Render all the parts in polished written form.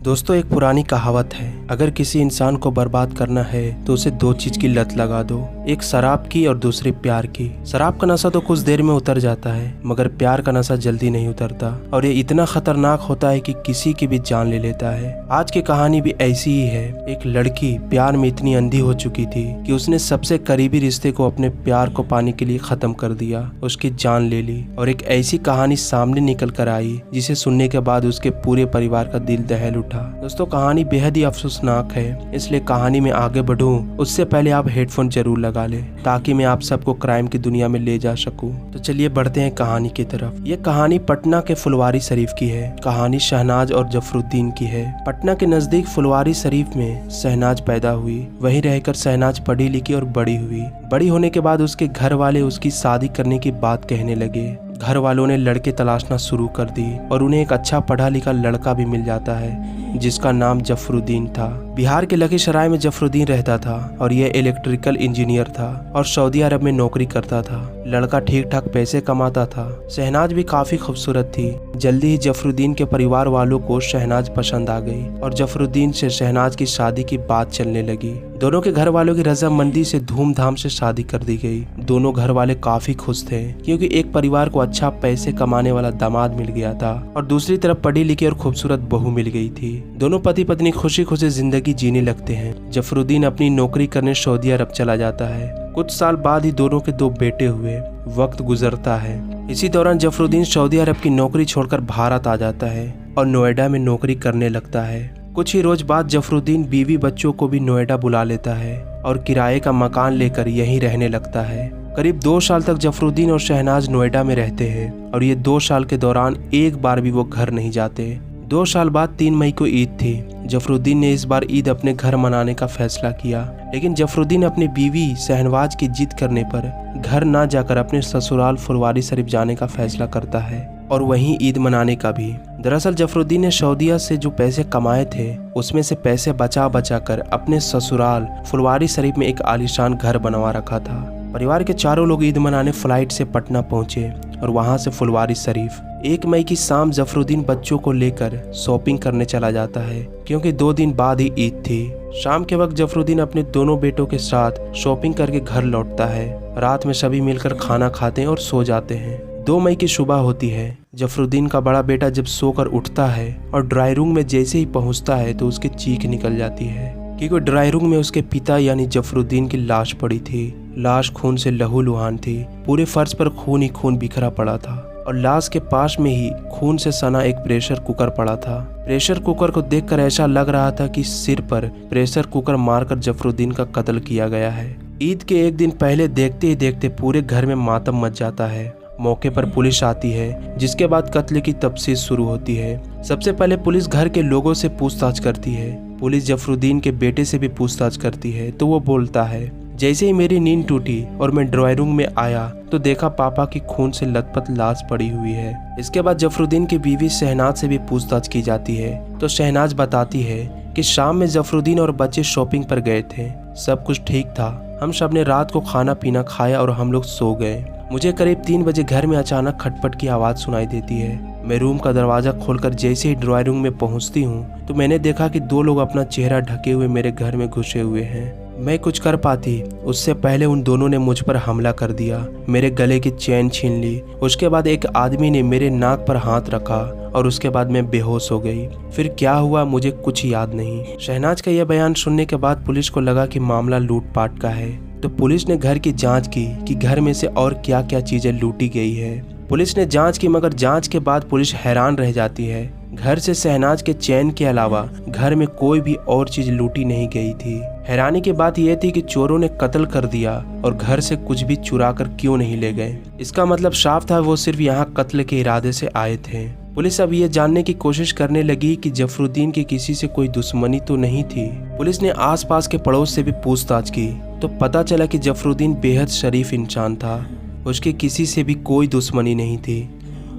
दोस्तों, एक पुरानी कहावत है, अगर किसी इंसान को बर्बाद करना है तो उसे दो चीज की लत लगा दो, एक शराब की और दूसरी प्यार की। शराब का नशा तो कुछ देर में उतर जाता है, मगर प्यार का नशा जल्दी नहीं उतरता और ये इतना खतरनाक होता है कि किसी की भी जान ले लेता है। आज की कहानी भी ऐसी ही है। एक लड़की प्यार में इतनी अंधी हो चुकी थी कि उसने सबसे करीबी रिश्ते को अपने प्यार को पाने के लिए खत्म कर दिया, उसकी जान ले ली। और एक ऐसी कहानी सामने निकल कर आई जिसे सुनने के बाद उसके पूरे परिवार का दिल दहल उठा। दोस्तों, कहानी बेहद ही अफसोसनाक है, इसलिए कहानी में आगे बढ़ूं उससे पहले आप हेडफोन जरूर लगा लें ताकि मैं आप सबको क्राइम की दुनिया में ले जा सकूं। तो चलिए बढ़ते हैं कहानी की तरफ। ये कहानी पटना के फुलवारी शरीफ की है। कहानी शहनाज और जफरुद्दीन की है। पटना के नजदीक फुलवारी शरीफ में शहनाज पैदा हुई। वहीं रहकर शहनाज पढ़ी लिखी और बड़ी हुई। बड़ी होने के बाद उसके घर वाले उसकी शादी करने की बात कहने लगे। घर वालों ने लड़के तलाशना शुरू कर दी और उन्हें एक अच्छा पढ़ा लिखा लड़का भी मिल जाता है जिसका नाम जफरुद्दीन था। बिहार के लखीसराय में जफरुद्दीन रहता था और यह इलेक्ट्रिकल इंजीनियर था और सऊदी अरब में नौकरी करता था। लड़का ठीक ठाक पैसे कमाता था। शहनाज भी काफी खूबसूरत थी। जल्दी ही जफरुद्दीन के परिवार वालों को शहनाज पसंद आ गई और जफरुद्दीन से शहनाज की शादी की बात चलने लगी। दोनों के घर वालों की रजामंदी से धूमधाम से शादी कर दी गई। दोनों घर वाले काफी खुश थे क्योंकि एक परिवार को अच्छा पैसे कमाने वाला दामाद मिल गया था और दूसरी तरफ पढ़ी लिखी और खूबसूरत बहू मिल गई थी। दोनों पति पत्नी खुशी खुशी जिंदगी जीने लगते हैं। जफरुद्दीन अपनी नौकरी करने सऊदी अरब चला जाता है। कुछ साल बाद ही दोनों के दो बेटे हुए। वक्त गुजरता है। इसी दौरान जफरुद्दीन सऊदी अरब की नौकरी छोड़कर भारत आ जाता है और नोएडा में नौकरी करने लगता है। कुछ ही रोज बाद जफरुद्दीन बीवी बच्चों को भी नोएडा बुला लेता है और किराए का मकान लेकर यहीं रहने लगता है। करीब 2 साल तक जफरुद्दीन और शहनाज नोएडा में रहते हैं और ये 2 साल के दौरान एक बार भी वो घर नहीं जाते। 2 साल बाद 3 मई को ईद थी। जफरुद्दीन ने इस बार ईद अपने घर मनाने का फैसला किया, लेकिन जफरुद्दीन अपनी बीवी शहनवाज की जिद करने पर घर ना जाकर अपने ससुराल फुलवारी शरीफ जाने का फैसला करता है और वहीं ईद मनाने का भी। दरअसल जफरुद्दीन ने सऊदीया से जो पैसे कमाए थे उसमें से पैसे बचा बचा कर अपने ससुराल फुलवारी शरीफ में एक आलीशान घर बनवा रखा था। परिवार के चारों लोग ईद मनाने फ्लाइट से पटना पहुंचे और वहां से फुलवारी शरीफ। 1 मई की शाम जफरुद्दीन बच्चों को लेकर शॉपिंग करने चला जाता है क्योंकि 2 दिन बाद ही ईद थी। शाम के वक्त जफरुद्दीन अपने दोनों बेटों के साथ शॉपिंग करके घर लौटता है। रात में सभी मिलकर खाना खाते हैं और सो जाते हैं। 2 मई की सुबह होती है। जफरुद्दीन का बड़ा बेटा जब सोकर उठता है और ड्राई रूम में जैसे ही पहुंचता है तो उसकी चीख निकल जाती है क्योंकि ड्राई रूम में उसके पिता यानी जफरुद्दीन की लाश पड़ी थी। लाश खून से लहूलुहान थी। पूरे फर्श पर खून ही खून बिखरा पड़ा था और लाश के पास में ही खून से सना एक प्रेशर कुकर पड़ा था। प्रेशर कुकर को देखकर ऐसा लग रहा था कि सिर पर प्रेशर कुकर मारकर जफरुद्दीन का कत्ल किया गया है। ईद के एक दिन पहले देखते ही देखते पूरे घर में मातम मच जाता है। मौके पर पुलिस आती है जिसके बाद कत्ल की तफ्तीश शुरू होती है। सबसे पहले पुलिस घर के लोगों से पूछताछ करती है। पुलिस जफरुद्दीन के बेटे से भी पूछताछ करती है तो वो बोलता है, जैसे ही मेरी नींद टूटी और मैं ड्राइंग रूम में आया तो देखा पापा की खून से लथपथ लाश पड़ी हुई है। इसके बाद जफरुद्दीन की बीवी शहनाज से भी पूछताछ की जाती है तो शहनाज बताती है कि शाम में जफरुद्दीन और बच्चे शॉपिंग पर गए थे। सब कुछ ठीक था। हम सब ने रात को खाना पीना खाया और हम लोग सो गए। मुझे करीब 3 बजे घर में अचानक खटपट की आवाज़ सुनाई देती है। मैं रूम का दरवाज़ा खोलकर जैसे ही ड्राइंग रूम में पहुंचती हूं तो मैंने देखा कि 2 लोग अपना चेहरा ढके हुए मेरे घर में घुसे हुए हैं। मैं कुछ कर पाती उससे पहले उन दोनों ने मुझ पर हमला कर दिया। मेरे गले की चेन छीन ली। उसके बाद एक आदमी ने मेरे नाक पर हाथ रखा और उसके बाद मैं बेहोश हो गई। फिर क्या हुआ मुझे कुछ याद नहीं। शहनाज का यह बयान सुनने के बाद पुलिस को लगा कि मामला लूटपाट का है तो पुलिस ने घर की जांच की कि घर में से और क्या क्या चीजें लूटी गई है। पुलिस ने जांच की मगर जांच के बाद पुलिस हैरान रह जाती है। घर से शहनाज के चैन के अलावा घर में कोई भी और चीज लूटी नहीं गई थी। हैरानी की बात यह थी कि चोरों ने कत्ल कर दिया और घर से कुछ भी चुरा कर क्यों नहीं ले गए। इसका मतलब साफ था वो सिर्फ यहाँ कत्ल के इरादे से आए थे। पुलिस अब ये जानने की कोशिश करने लगी कि जफरुद्दीन की किसी से कोई दुश्मनी तो नहीं थी। पुलिस ने आसपास के पड़ोस से भी पूछताछ की तो पता चला कि जफरुद्दीन बेहद शरीफ इंसान था। उसके किसी से भी कोई दुश्मनी नहीं थी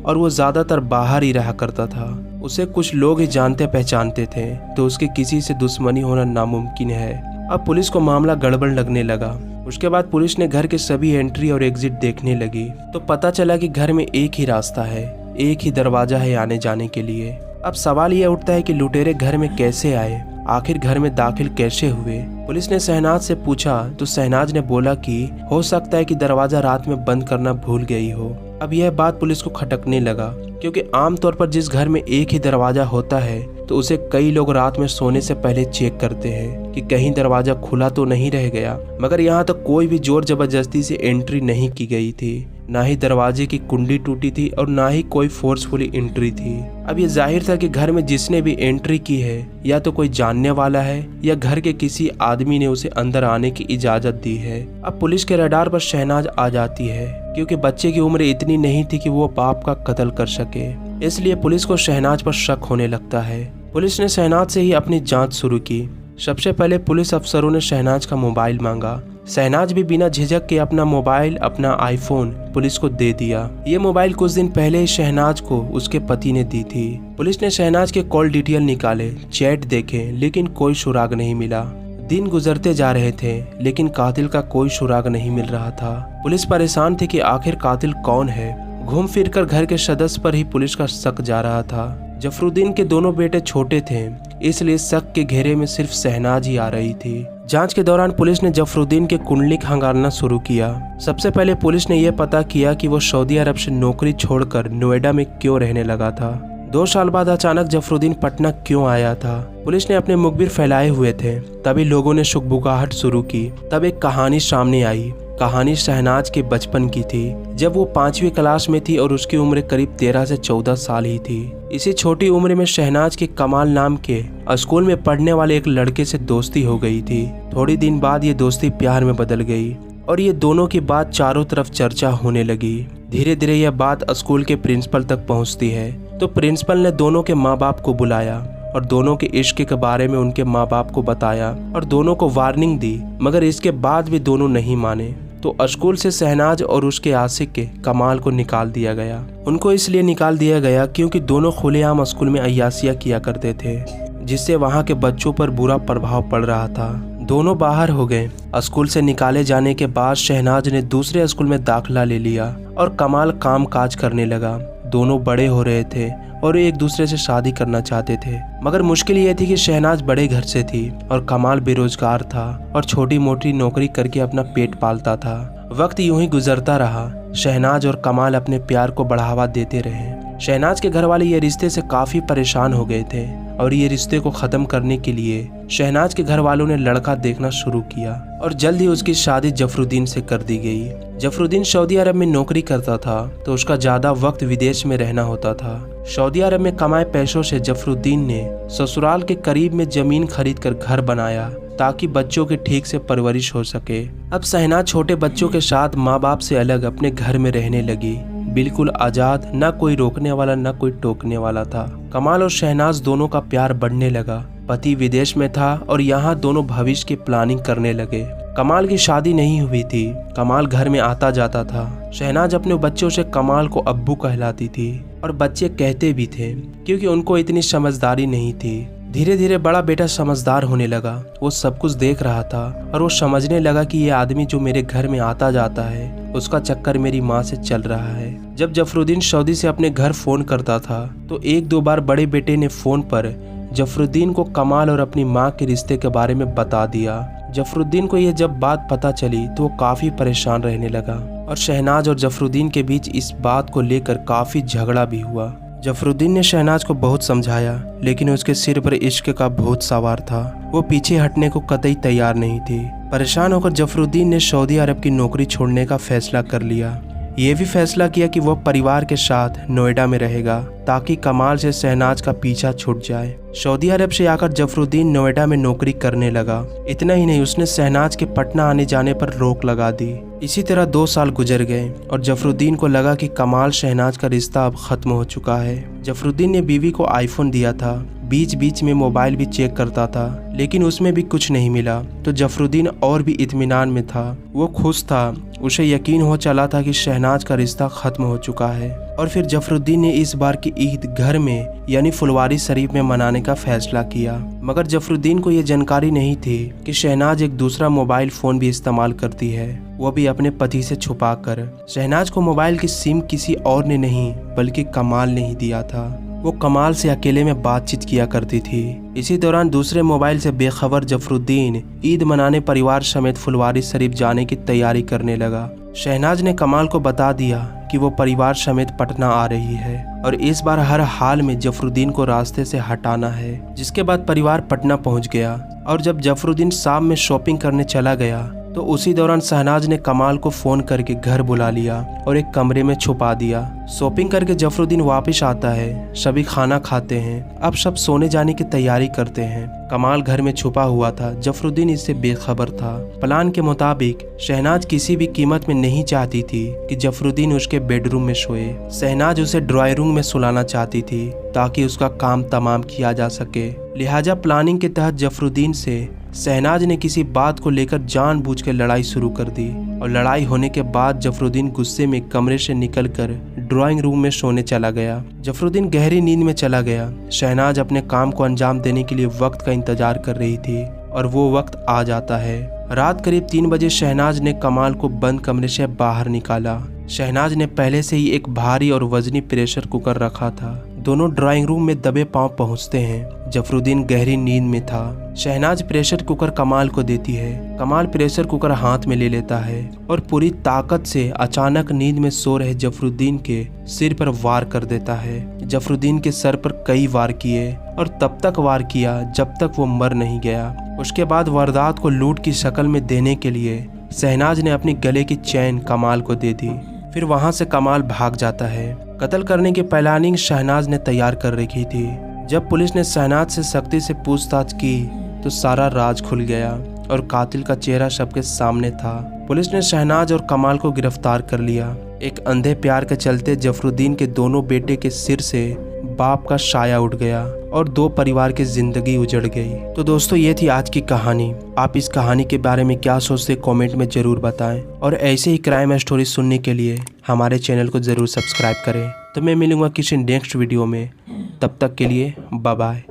और वो ज्यादातर बाहर ही रहा करता था। उसे कुछ लोग ही जानते पहचानते थे तो उसके किसी से दुश्मनी होना नामुमकिन है। अब पुलिस को मामला गड़बड़ लगने लगा। उसके बाद पुलिस ने घर के सभी एंट्री और एग्जिट देखने लगी तो पता चला कि घर में एक ही रास्ता है, एक ही दरवाजा है आने जाने के लिए अब सवाल यह उठता है कि लुटेरे घर में कैसे आए, आखिर घर में दाखिल कैसे हुए। पुलिस ने शहनाज से पूछा तो शहनाज ने बोला कि हो सकता है कि दरवाजा रात में बंद करना भूल गई हो। अब यह बात पुलिस को खटकने लगा, क्योंकि आमतौर पर जिस घर में एक ही दरवाजा होता है तो उसे कई लोग रात में सोने से पहले चेक करते हैं कि कहीं दरवाजा खुला तो नहीं रह गया। मगर यहाँ तक कोई भी जोर जबरदस्ती से एंट्री नहीं की गई थी, ना ही दरवाजे की कुंडी टूटी थी और ना ही कोई फोर्सफुली एंट्री थी। अब ये जाहिर था कि घर में जिसने भी एंट्री की है या तो कोई जानने वाला है या घर के किसी आदमी ने उसे अंदर आने की इजाजत दी है। अब पुलिस के रडार पर शहनाज आ जाती है, क्योंकि बच्चे की उम्र इतनी नहीं थी कि वो बाप का कत्ल कर सके, इसलिए पुलिस को शहनाज पर शक होने लगता है। पुलिस ने शहनाज से ही अपनी जांच शुरू की। सबसे पहले पुलिस अफसरों ने शहनाज का मोबाइल मांगा। शहनाज भी बिना झिझक के अपना मोबाइल, अपना आईफोन पुलिस को दे दिया। ये मोबाइल कुछ दिन पहले ही शहनाज को उसके पति ने दी थी। पुलिस ने शहनाज के कॉल डिटेल निकाले, चैट देखे, लेकिन कोई सुराग नहीं मिला। दिन गुजरते जा रहे थे, लेकिन कातिल का कोई सुराग नहीं मिल रहा था। पुलिस परेशान थी कि आखिर कातिल कौन है। घूम फिर कर घर के सदस्य पर ही पुलिस का शक जा रहा था। जफरुद्दीन के दोनों बेटे छोटे थे, इसलिए शक के घेरे में सिर्फ शहनाज ही आ रही थी। जांच के दौरान पुलिस ने जफरुद्दीन के कुंडली खंगालना शुरू किया। सबसे पहले पुलिस ने यह पता किया कि वो सऊदी अरब से नौकरी छोड़कर नोएडा में क्यों रहने लगा था। 2 साल बाद अचानक जफरुद्दीन पटना क्यों आया था। पुलिस ने अपने मुखबिर फैलाए हुए थे, तभी लोगों ने शुकबुकाहट शुरू की। तब एक कहानी सामने आई। कहानी शहनाज के बचपन की थी, जब वो 5वीं क्लास में थी और उसकी उम्र करीब 13 से 14 साल ही थी। इसी छोटी उम्र में शहनाज के कमाल नाम के स्कूल में पढ़ने वाले एक लड़के से दोस्ती हो गई थी। थोड़ी दिन बाद ये दोस्ती प्यार में बदल गई और ये दोनों की बात चारों तरफ चर्चा होने लगी। धीरे धीरे यह बात स्कूल के प्रिंसिपल तक पहुंचती है, तो प्रिंसिपल ने दोनों के माँ बाप को बुलाया और दोनों के इश्क के बारे में उनके माँ बाप को बताया और दोनों को वार्निंग दी। मगर इसके बाद भी दोनों नहीं माने, तो स्कूल से शहनाज और उसके आशिक के कमाल को निकाल दिया गया। उनको इसलिए निकाल दिया गया क्योंकि दोनों खुलेआम स्कूल में अय्यासियाँ किया करते थे, जिससे वहाँ के बच्चों पर बुरा प्रभाव पड़ रहा था। दोनों बाहर हो गए। स्कूल से निकाले जाने के बाद शहनाज ने दूसरे स्कूल में दाखिला ले लिया और कमाल काम काज करने लगा। दोनों बड़े हो रहे थे और एक दूसरे से शादी करना चाहते थे, मगर मुश्किल ये थी कि शहनाज बड़े घर से थी और कमाल बेरोजगार था और छोटी मोटी नौकरी करके अपना पेट पालता था। वक्त यूं ही गुजरता रहा। शहनाज और कमाल अपने प्यार को बढ़ावा देते रहे। शहनाज के घर वाले ये रिश्ते से काफी परेशान हो गए थे और ये रिश्ते को खत्म करने के लिए शहनाज के घर वालों ने लड़का देखना शुरू किया और जल्द ही उसकी शादी जफरुद्दीन से कर दी गई। जफरुद्दीन सऊदी अरब में नौकरी करता था, तो उसका ज्यादा वक्त विदेश में रहना होता था। सऊदी अरब में कमाए पैसों से जफरुद्दीन ने ससुराल के करीब में जमीन खरीद कर घर बनाया ताकि बच्चों की ठीक से परवरिश हो सके। अब शहनाज छोटे बच्चों के साथ माँ बाप से अलग अपने घर में रहने लगी, बिल्कुल आजाद, ना कोई रोकने वाला ना कोई टोकने वाला था। कमाल और शहनाज दोनों का प्यार बढ़ने लगा। पति विदेश में था और यहाँ दोनों भविष्य की प्लानिंग करने लगे। कमाल की शादी नहीं हुई थी। कमाल घर में आता जाता था। शहनाज अपने बच्चों से कमाल को अब्बू कहलाती थी और बच्चे कहते भी थे, क्योंकि उनको इतनी समझदारी नहीं थी। धीरे धीरे बड़ा बेटा समझदार होने लगा। वो सब कुछ देख रहा था और वो समझने लगा कि ये आदमी जो मेरे घर में आता जाता है, उसका चक्कर मेरी माँ से चल रहा है। जब जफरुद्दीन सऊदी से अपने घर फोन करता था, तो 1-2 बार बड़े बेटे ने फोन पर जफरुद्दीन को कमाल और अपनी माँ के रिश्ते के बारे में बता दिया। जफरुद्दीन को यह जब बात पता चली तो वो काफी परेशान रहने लगा और शहनाज और जफरुद्दीन के बीच इस बात को लेकर काफी झगड़ा भी हुआ। जफरुद्दीन ने शहनाज को बहुत समझाया, लेकिन उसके सिर पर इश्क का भूत सवार था। वो पीछे हटने को कतई तैयार नहीं थी। परेशान होकर जफरुद्दीन ने सऊदी अरब की नौकरी छोड़ने का फैसला कर लिया। ये भी फैसला किया कि वह परिवार के साथ नोएडा में रहेगा ताकि कमाल से शहनाज का पीछा छूट जाए। सऊदी अरब से आकर जफरुद्दीन नोएडा में नौकरी करने लगा। इतना ही नहीं, उसने शहनाज के पटना आने जाने पर रोक लगा दी। इसी तरह 2 साल गुजर गए और जफरुद्दीन को लगा कि कमाल शहनाज का रिश्ता अब खत्म हो चुका है। जफरुद्दीन ने बीवी को आईफोन दिया था। बीच बीच में मोबाइल भी चेक करता था, लेकिन उसमें भी कुछ नहीं मिला। तो जफरुद्दीन और भी इत्मीनान में था। वो खुश था। उसे यकीन हो चला था कि शहनाज का रिश्ता खत्म हो चुका है। और फिर जफरुद्दीन ने इस बार की ईद घर में यानी फुलवारी शरीफ में मनाने का फैसला किया। मगर जफरुद्दीन को ये जानकारी नहीं थी कि शहनाज एक दूसरा मोबाइल फोन भी इस्तेमाल करती है, वो भी अपने पति से छुपाकर। शहनाज को मोबाइल की सिम किसी और ने नहीं बल्कि कमाल ने ही दिया था। वो कमाल से अकेले में बातचीत किया करती थी। इसी दौरान दूसरे मोबाइल से बेखबर जफरुद्दीन ईद मनाने परिवार समेत फुलवारी शरीफ जाने की तैयारी करने लगा। शहनाज ने कमाल को बता दिया कि वो परिवार समेत पटना आ रही है और इस बार हर हाल में जफरुद्दीन को रास्ते से हटाना है। जिसके बाद परिवार पटना पहुंच गया और जब जफरुद्दीन शाम में शॉपिंग करने चला गया तो उसी दौरान शहनाज ने कमाल को फोन करके घर बुला लिया और एक कमरे में छुपा दिया। शॉपिंग करके जफरुद्दीन वापस आता है, सभी खाना खाते हैं। अब सब सोने जाने की तैयारी करते हैं। कमाल घर में छुपा हुआ था, जफरुद्दीन इससे बेखबर था। प्लान के मुताबिक शहनाज किसी भी कीमत में नहीं चाहती थी कि जफरुद्दीन उसके बेडरूम में सोए। शहनाज उसे ड्राइंग रूम में सुलाना चाहती थी ताकि उसका काम तमाम किया जा सके। लिहाजा प्लानिंग के तहत जफरुद्दीन से शहनाज ने किसी बात को लेकर जानबूझकर लड़ाई शुरू कर दी और लड़ाई होने के बाद जफरुद्दीन गुस्से में कमरे से निकलकर ड्राइंग रूम में सोने चला गया। जफरुद्दीन गहरी नींद में चला गया। शहनाज अपने काम को अंजाम देने के लिए वक्त का इंतजार कर रही थी और वो वक्त आ जाता है। रात करीब 3 बजे शहनाज ने कमाल को बंद कमरे से बाहर निकाला। शहनाज ने पहले से ही एक भारी और वजनी प्रेशर कुकर रखा था। दोनों ड्राइंग रूम में दबे पांव पहुंचते हैं। जफरुद्दीन गहरी नींद में था। शहनाज प्रेशर कुकर कमाल को देती है। कमाल प्रेशर कुकर हाथ में ले लेता है और पूरी ताकत से अचानक नींद में सो रहे जफरुद्दीन के सिर पर वार कर देता है। जफरुद्दीन के सर पर कई वार किए और तब तक वार किया जब तक वो मर नहीं गया। उसके बाद वारदात को लूट की शक्ल में देने के लिए शहनाज ने अपनी गले की चैन कमाल को दे दी। फिर वहां से कमाल भाग जाता है। कत्ल करने की प्लानिंग शहनाज ने तैयार कर रखी थी। जब पुलिस ने शहनाज से सख्ती से पूछताछ की तो सारा राज खुल गया और कातिल का चेहरा सबके सामने था। पुलिस ने शहनाज और कमाल को गिरफ्तार कर लिया। एक अंधे प्यार के चलते जफरुद्दीन के दोनों बेटे के सिर से बाप का साया उठ गया और 2 परिवार की जिंदगी उजड़ गई। तो दोस्तों, ये थी आज की कहानी। आप इस कहानी के बारे में क्या सोचते कमेंट में जरूर बताएं और ऐसे ही क्राइम स्टोरी सुनने के लिए हमारे चैनल को जरूर सब्सक्राइब करें। तो मैं मिलूंगा किसी नेक्स्ट वीडियो में। तब तक के लिए बाय बाय।